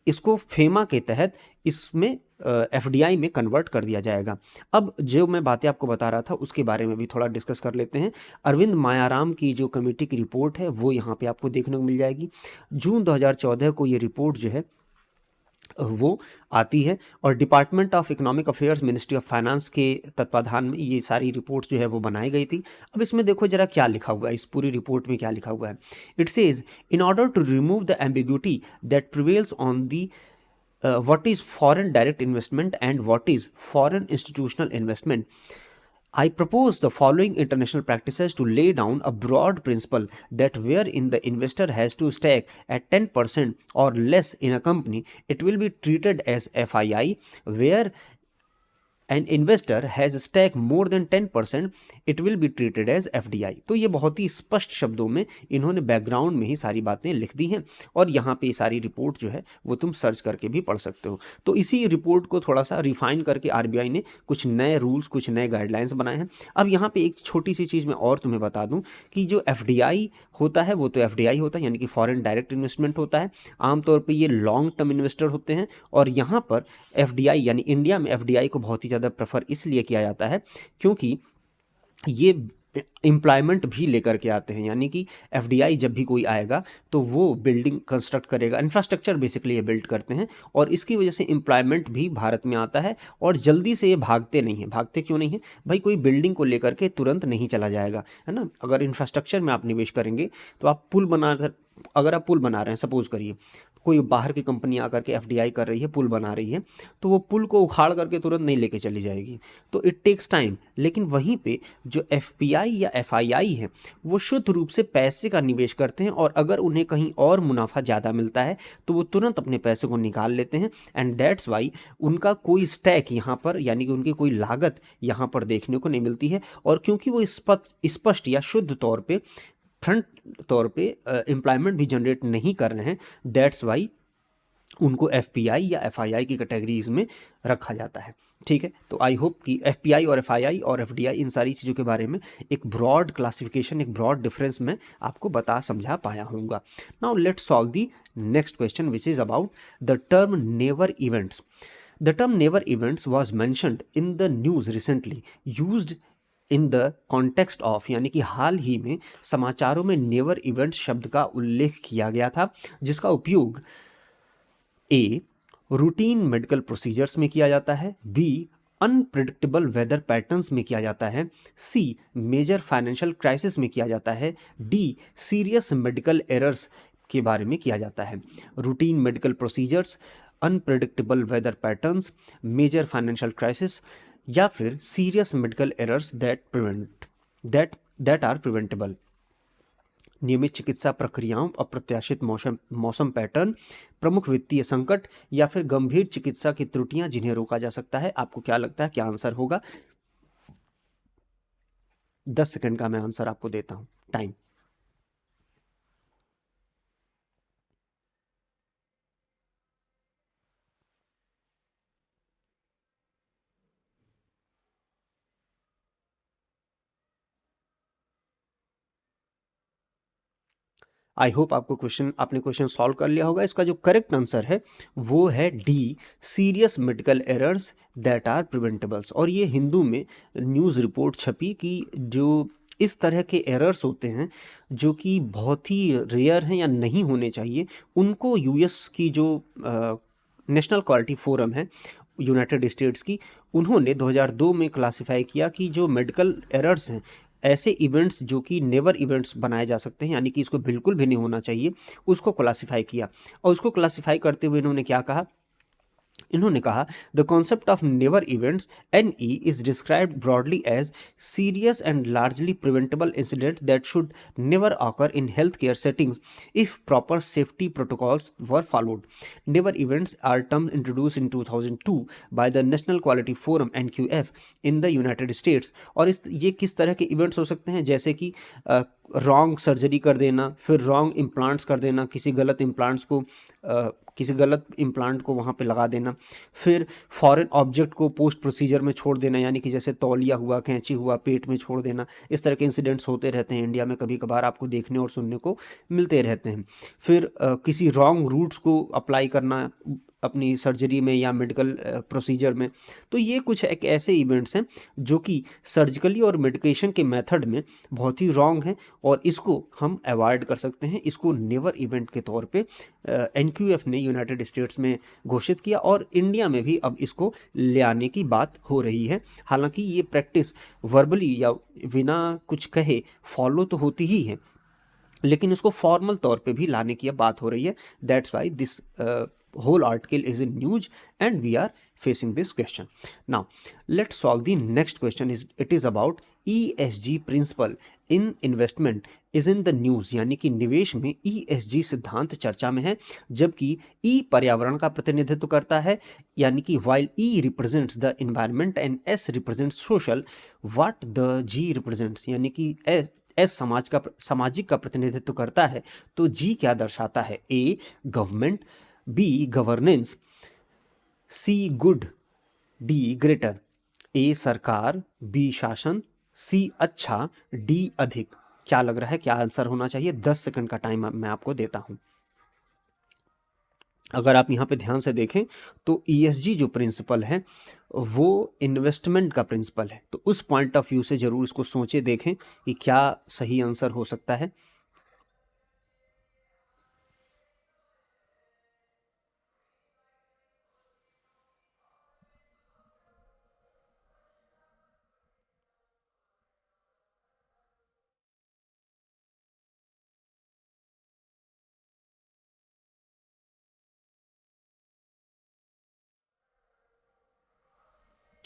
इसको फेमा के तहत इसमें एफडीआई में कन्वर्ट कर दिया जाएगा। अब जो मैं बातें आपको बता रहा था उसके बारे में भी थोड़ा डिस्कस कर लेते हैं। अरविंद मायाराम की जो कमेटी की रिपोर्ट है वो यहाँ पे आपको देखने को मिल जाएगी। जून 2014 को ये रिपोर्ट जो है वो आती है और department of economic affairs, ministry of finance के तत्वाधान में ये सारी रिपोर्ट्स जो है वो बनाई गई थी। अब इसमें देखो जरा क्या लिखा हुआ है, इस पूरी रिपोर्ट में क्या लिखा हुआ है। It says in order to remove the ambiguity that prevails on the what is foreign direct investment and what is foreign institutional investment, I propose the following international practices to lay down a broad principle that wherein the investor has to stake at 10% or less in a company, it will be treated as FII, where an investor has stake more than 10%, it will be treated as FDI. तो ये बहुत ही स्पष्ट शब्दों में इन्होंने background में ही सारी बातें लिख दी हैं और यहाँ पे सारी रिपोर्ट जो है वो तुम सर्च करके भी पढ़ सकते हो। तो इसी रिपोर्ट को थोड़ा सा रिफाइन करके आरबीआई ने कुछ नए रूल्स, कुछ नए गाइडलाइंस बनाए हैं। अब यहाँ पे एक छोटी सी चीज़ मैं और तुम्हें बता दूँ कि जो एफडीआई होता है वो तो एफडीआई होता है, यानी कि फॉरेन डायरेक्ट इन्वेस्टमेंट होता है। आमतौर पर ये लॉन्ग टर्म इन्वेस्टर होते हैं और यहाँ पर एफडीआई यानी इंडिया में एफडीआई को बहुत ही ज़्यादा प्रेफर इसलिए किया जाता है क्योंकि ये एम्प्लॉयमेंट भी लेकर के आते हैं। यानी कि एफडीआई जब भी कोई आएगा तो वो बिल्डिंग कंस्ट्रक्ट करेगा, इंफ्रास्ट्रक्चर बेसिकली ये बिल्ड करते हैं और इसकी वजह से एम्प्लॉयमेंट भी भारत में आता है और जल्दी से ये भागते नहीं हैं। भागते क्यों नहीं है भाई, कोई बिल्डिंग को लेकर के तुरंत नहीं चला जाएगा, है ना। अगर इंफ्रास्ट्रक्चर में आप निवेश करेंगे तो आप अगर आप पुल बना रहे हैं, सपोज करिए कोई बाहर की कंपनी आकर के एफडीआई कर रही है, पुल बना रही है, तो वो पुल को उखाड़ करके तुरंत नहीं लेके चली जाएगी, तो इट टेक्स टाइम। लेकिन वहीं पे जो एफपीआई या एफआईआई है वो शुद्ध रूप से पैसे का निवेश करते हैं और अगर उन्हें कहीं और मुनाफा ज़्यादा मिलता है तो वो तुरंत अपने पैसे को निकाल लेते हैं। एंड दैट्स वाई उनका कोई स्टैक यहाँ पर यानी कि उनकी कोई लागत यहाँ पर देखने को नहीं मिलती है। और क्योंकि वो स्पष्ट या शुद्ध तौर पे फ्रंट तौर पे एम्प्लॉयमेंट भी जनरेट नहीं कर रहे हैं, दैट्स वाई उनको एफपीआई या एफआईआई की कैटेगरीज में रखा जाता है। ठीक है, तो आई होप कि एफपीआई और एफआईआई और एफडीआई इन सारी चीज़ों के बारे में एक ब्रॉड क्लासिफिकेशन, एक ब्रॉड डिफरेंस में आपको बता समझा पाया होऊंगा। Now let's solve the next question which is about the term never events. The term never events was mentioned in the news recently used in the context of, यानी कि हाल ही में समाचारों में नेवर इवेंट शब्द का उल्लेख किया गया था जिसका उपयोग ए रूटीन मेडिकल प्रोसीजर्स में किया जाता है, बी अनप्रिडिक्टेबल वेदर पैटर्न्स में किया जाता है, सी मेजर फाइनेंशियल क्राइसिस में किया जाता है, डी सीरियस मेडिकल एरर्स के बारे में किया जाता है। Routine medical procedures, unpredictable weather patterns, major financial crisis या फिर serious medical errors that are preventable. नियमित चिकित्सा प्रक्रियाओं, अप्रत्याशित मौसम पैटर्न, प्रमुख वित्तीय संकट या फिर गंभीर चिकित्सा की त्रुटियां जिन्हें रोका जा सकता है। आपको क्या लगता है क्या आंसर होगा? 10 सेकंड का मैं आंसर आपको देता हूं, टाइम। आई होप आपने क्वेश्चन सॉल्व कर लिया होगा। इसका जो करेक्ट आंसर है वो है D, serious medical errors that are preventables. और ये हिंदू में न्यूज़ रिपोर्ट छपी कि जो इस तरह के एरर्स होते हैं जो कि बहुत ही रेयर हैं या नहीं होने चाहिए, उनको यूएस की जो नेशनल क्वालिटी फोरम है यूनाइटेड स्टेट्स की, उन्होंने 2002 में क्लासिफाई किया कि जो मेडिकल एरर्स हैं, ऐसे इवेंट्स जो कि नेवर इवेंट्स बनाए जा सकते हैं यानी कि इसको बिल्कुल भी नहीं होना चाहिए, उसको क्लासिफाई किया। और उसको क्लासिफाई करते हुए इन्होंने क्या कहा, इन्होंने कहा the concept of never events NE is described broadly as serious and largely preventable incidents that should never occur in health care settings if proper safety protocols were followed. Never events are term introduce in 2002 by the national quality forum NQF in the United States. और ये किस तरह के events हो सकते हैं, जैसे कि रॉन्ग सर्जरी कर देना, फिर रॉन्ग इम्प्लांट्स कर देना, किसी गलत इम्प्लांट्स को किसी गलत इम्प्लांट को वहाँ पे लगा देना, फिर फॉरेन ऑब्जेक्ट को पोस्ट प्रोसीजर में छोड़ देना, यानी कि जैसे तौलिया हुआ, कैंची हुआ, पेट में छोड़ देना। इस तरह के इंसिडेंट्स होते रहते हैं इंडिया में, कभी कभार आपको देखने और सुनने को मिलते रहते हैं। फिर किसी रॉन्ग रूट्स को अप्लाई करना अपनी सर्जरी में या मेडिकल प्रोसीजर में। तो ये कुछ एक ऐसे इवेंट्स हैं जो कि सर्जिकली और मेडिकेशन के मेथड में बहुत ही रॉन्ग हैं, और इसको हम अवॉइड कर सकते हैं। इसको नेवर इवेंट के तौर पे एनक्यूएफ ने यूनाइटेड स्टेट्स में घोषित किया, और इंडिया में भी अब इसको ले आने की बात हो रही है। हालांकि ये प्रैक्टिस वर्बली या बिना कुछ कहे फॉलो तो होती ही है, लेकिन इसको फॉर्मल तौर पे भी लाने की अब बात हो रही है। That's why this whole article is in news and we are facing this question. Now let's solve the next question. It is about ESG principle in investment is in the news, यानी कि निवेश में ESG सिद्धांत चर्चा में है, जबकि E पर्यावरण का प्रतिनिधित्व करता है, यानी कि while E represents the environment and S represents social, what the G represents, यानी कि एस सामाजिक का प्रतिनिधित्व करता है, तो जी क्या दर्शाता है? ए गवर्नमेंट, बी गवर्नेंस, सी गुड, डी ग्रेटर। ए सरकार, बी शासन, सी अच्छा, डी अधिक। क्या लग रहा है क्या आंसर होना चाहिए? 10 सेकंड का टाइम मैं आपको देता हूं। अगर आप यहाँ पे ध्यान से देखें तो ईएसजी जो प्रिंसिपल है वो इन्वेस्टमेंट का प्रिंसिपल है, तो उस पॉइंट ऑफ व्यू से जरूर इसको सोचे देखें कि क्या सही आंसर हो सकता है।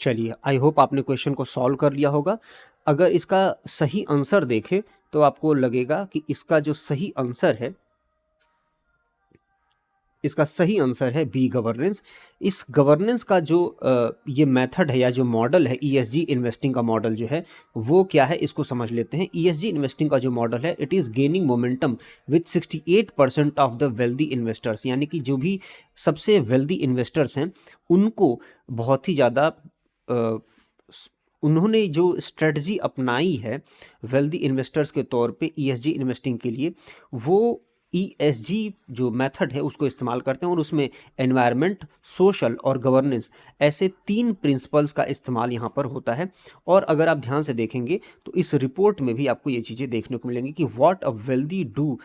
चलिए, आई होप आपने क्वेश्चन को सॉल्व कर लिया होगा। अगर इसका सही आंसर देखें तो आपको लगेगा कि इसका जो सही आंसर है, इसका सही आंसर है बी गवर्नेंस। इस गवर्नेंस का जो ये मेथड है या जो मॉडल है, ईएसजी इन्वेस्टिंग का मॉडल जो है वो क्या है, इसको समझ लेते हैं। ईएसजी इन्वेस्टिंग का जो मॉडल है, it is gaining momentum with 68% of the wealthy investors, यानी कि जो भी सबसे वेल्दी इन्वेस्टर्स हैं उनको बहुत ही ज़्यादा उन्होंने जो स्ट्रेटजी अपनाई है वेल्दी इन्वेस्टर्स के तौर पे ईएसजी इन्वेस्टिंग के लिए, वो ईएसजी जो मेथड है उसको इस्तेमाल करते हैं, और उसमें एनवायरनमेंट, सोशल और गवर्नेंस ऐसे 3 प्रिंसिपल्स का इस्तेमाल यहाँ पर होता है। और अगर आप ध्यान से देखेंगे तो इस रिपोर्ट में भी आपको ये चीज़ें देखने को मिलेंगी कि what a wealthy do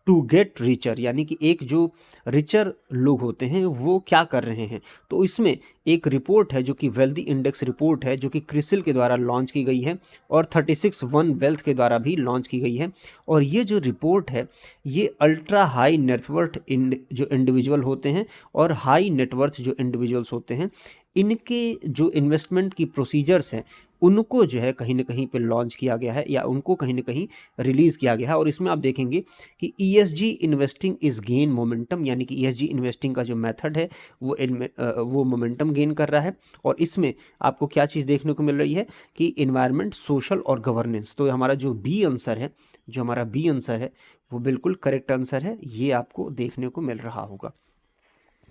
to get richer, यानी कि एक जो रिचर लोग होते हैं वो क्या कर रहे हैं। तो इसमें एक रिपोर्ट है जो कि वेल्दी इंडेक्स रिपोर्ट है, जो कि क्रिसिल के द्वारा लॉन्च की गई है और 36 वन वेल्थ के द्वारा भी लॉन्च की गई है। और ये जो रिपोर्ट है ये अल्ट्रा हाई नेटवर्थ जो इंडिविजुअल होते हैं और हाई नेटवर्थ जो इंडिविजुअल्स होते हैं, इनके जो इन्वेस्टमेंट की प्रोसीजर्स हैं उनको जो है कहीं ना कहीं पे लॉन्च किया गया है या उनको कहीं ना कहीं रिलीज़ किया गया है। और इसमें आप देखेंगे कि ESG investing is gain momentum, यानी कि ईएसजी इन्वेस्टिंग का जो मेथड है वो मोमेंटम गेन कर रहा है। और इसमें आपको क्या चीज़ देखने को मिल रही है कि इन्वायरमेंट, सोशल और गवर्नेंस। तो हमारा जो बी आंसर है, जो हमारा बी आंसर है वो बिल्कुल करेक्ट आंसर है, ये आपको देखने को मिल रहा होगा।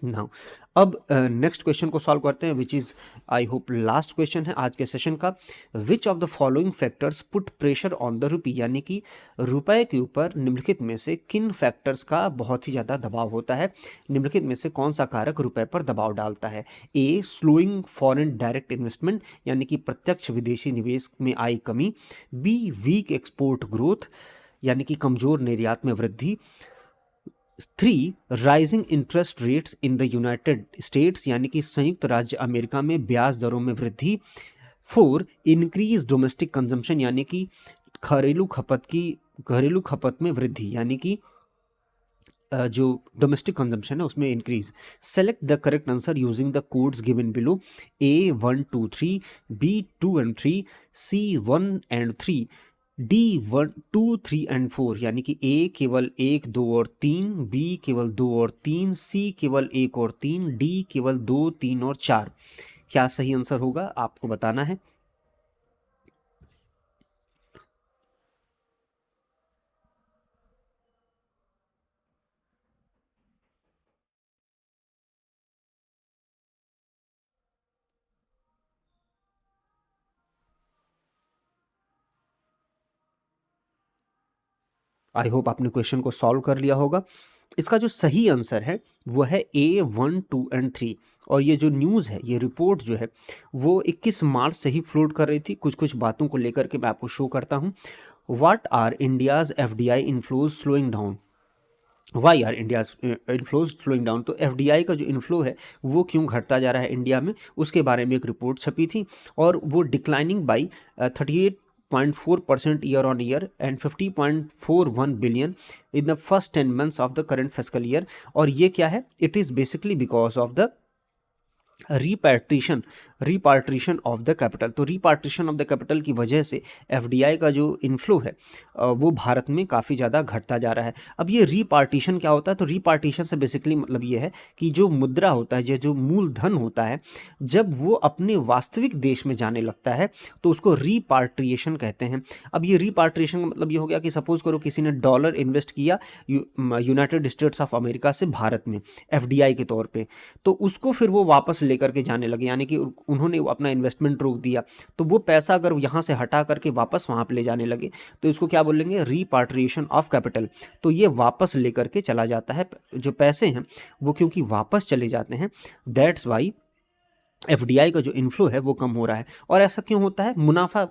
नाउ अब नेक्स्ट क्वेश्चन को सॉल्व करते हैं, which is I hope last question है आज के सेशन का। विच of the following factors put pressure on the rupee, यानी कि रुपए के ऊपर निम्नलिखित में से किन फैक्टर्स का बहुत ही ज़्यादा दबाव होता है, निम्नलिखित में से कौन सा कारक रुपए पर दबाव डालता है? ए स्लोइंग फॉरेन डायरेक्ट इन्वेस्टमेंट, यानी कि प्रत्यक्ष विदेशी निवेश में आई कमी। बी वीक एक्सपोर्ट ग्रोथ, यानी कि कमजोर निर्यात में वृद्धि। 3 rising interest rates in the United states, यानी कि संयुक्त राज्य अमेरिका में ब्याज दरों में वृद्धि। 4 इंक्रीज डोमेस्टिक कंजम्पशन, यानी कि घरेलू खपत में वृद्धि, यानी कि जो डोमेस्टिक कंजम्पशन है उसमें increase. Select the correct answer using the codes given below. A 1 2 3, B 2 and 3, C 1 and 3, D 1 2 3 and 4, यानी कि ए केवल 1 2 और 3, बी केवल 2 और 3, सी केवल 1 और 3, डी केवल 2 3 और 4। क्या सही आंसर होगा आपको बताना है। आई होप आपने क्वेश्चन को सॉल्व कर लिया होगा। इसका जो सही आंसर है वो है A1, 2 एंड 3। और ये जो न्यूज़ है, ये रिपोर्ट जो है वो 21 मार्च से ही फ्लोट कर रही थी। कुछ कुछ बातों को लेकर के मैं आपको शो करता हूँ। What are India's FDI inflows slowing down? Why are India's inflows slowing down? तो FDI का जो इनफ्लो है वो क्यों घटता जा रहा है इंडिया में, उसके बारे में एक रिपोर्ट छपी थी। और वो declining by 38.4% year on year and 50.41 billion in the first 10 months of the current fiscal year. और ये क्या है? It is basically because of the repartition of the capital. तो रिपार्टीशन ऑफ द कैपिटल की वजह से FDI का जो इनफ्लो है वो भारत में काफ़ी ज़्यादा घटता जा रहा है। अब ये रिपार्टीशन क्या होता है? तो रिपार्टीशन से बेसिकली मतलब ये है कि जो मुद्रा होता है, जो मूलधन होता है, जब वो अपने वास्तविक देश में जाने लगता है तो उसको रिपार्ट्रिएशन कहते हैं। अब ये रिपार्ट्रिएशन का मतलब ये हो गया कि सपोज करो किसी ने डॉलर इन्वेस्ट किया यूनाइटेड स्टेट्स ऑफ अमेरिका से भारत में FDI के तौर पे, तो उसको फिर वो वापस लेकर के जाने लगे, यानी कि उन्होंने अपना इन्वेस्टमेंट रोक दिया। तो वो पैसा अगर यहाँ से हटा करके वापस वहाँ पे ले जाने लगे तो इसको क्या बोलेंगे? रिपाट्रिएशन ऑफ कैपिटल। तो ये वापस लेकर के चला जाता है, जो पैसे हैं वो क्योंकि वापस चले जाते हैं, दैट्स वाई FDI का जो इन्फ्लो है वो कम हो रहा है। और ऐसा क्यों होता है? मुनाफा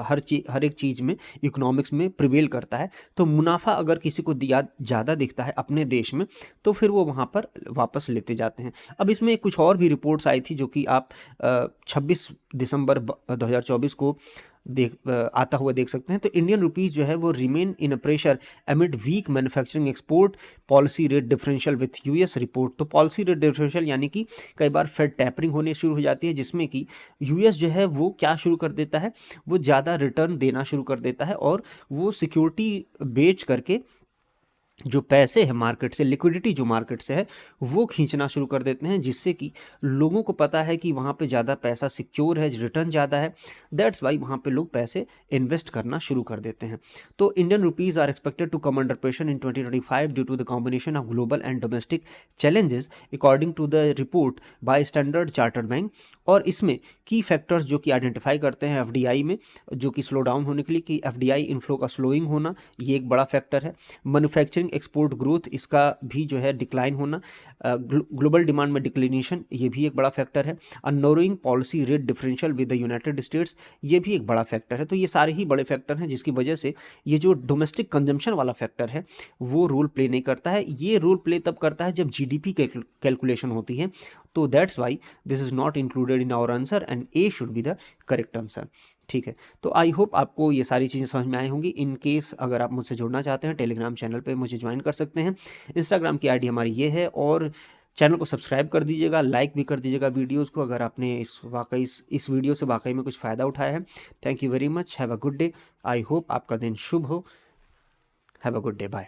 हर एक चीज़ में, इकोनॉमिक्स में प्रिवेल करता है। तो मुनाफा अगर किसी को दिया ज़्यादा दिखता है अपने देश में तो फिर वो वहाँ पर वापस लेते जाते हैं। अब इसमें कुछ और भी रिपोर्ट्स आई थी जो कि आप 26 दिसंबर 2024 को आता हुआ देख सकते हैं। तो इंडियन रुपीज़ जो है वो remain in a pressure amid weak manufacturing export policy rate differential with US report. तो पॉलिसी रेट डिफरेंशियल यानी कि कई बार फेड टैपरिंग होने शुरू हो जाती है, जिसमें कि US जो है वो क्या शुरू कर देता है, वो ज़्यादा रिटर्न देना शुरू कर देता है और वो सिक्योरिटी बेच करके जो पैसे हैं मार्केट से, लिक्विडिटी जो मार्केट से है वो खींचना शुरू कर देते हैं, जिससे कि लोगों को पता है कि वहाँ पे ज़्यादा पैसा सिक्योर है, रिटर्न ज़्यादा है, दैट्स वाई वहाँ पे लोग पैसे इन्वेस्ट करना शुरू कर देते हैं। तो Indian rupees are expected to come under pressure in 2025 due to the combination of global and domestic challenges according to the report by Standard Chartered bank. और इसमें की फैक्टर्स जो कि आइडेंटिफाई करते हैं FDI में, जो कि स्लो डाउन होने के लिए, कि FDI इनफ्लो का स्लोइंग होना ये एक बड़ा फैक्टर है। मैन्युफैक्चरिंग एक्सपोर्ट ग्रोथ, इसका भी जो है डिक्लाइन होना, ग्लोबल डिमांड में डिक्लिनेशन, ये भी एक बड़ा फैक्टर है। Narrowing policy rate differential with the United States, ये भी एक बड़ा फैक्टर है। तो ये सारे ही बड़े फैक्टर हैं जिसकी वजह से ये जो डोमेस्टिक कंजम्पशन वाला फैक्टर है वो रोल प्ले नहीं करता है। ये रोल प्ले तब करता है जब GDP कैलकुलेशन होती है। तो that's why this is not included in our answer and A should be the correct answer. ठीक है, तो आई होप आपको ये सारी चीज़ें समझ में आई होंगी। इन केस अगर आप मुझसे जुड़ना चाहते हैं, टेलीग्राम चैनल पे मुझे ज्वाइन कर सकते हैं। इंस्टाग्राम की ID हमारी ये है, और चैनल को सब्सक्राइब कर दीजिएगा, लाइक भी कर दीजिएगा वीडियोज़ को, अगर आपने इस वीडियो से वाकई में कुछ फ़ायदा उठाया है। Thank you very much, have a good day. I hope आपका दिन शुभ हो। Have a good day, bye.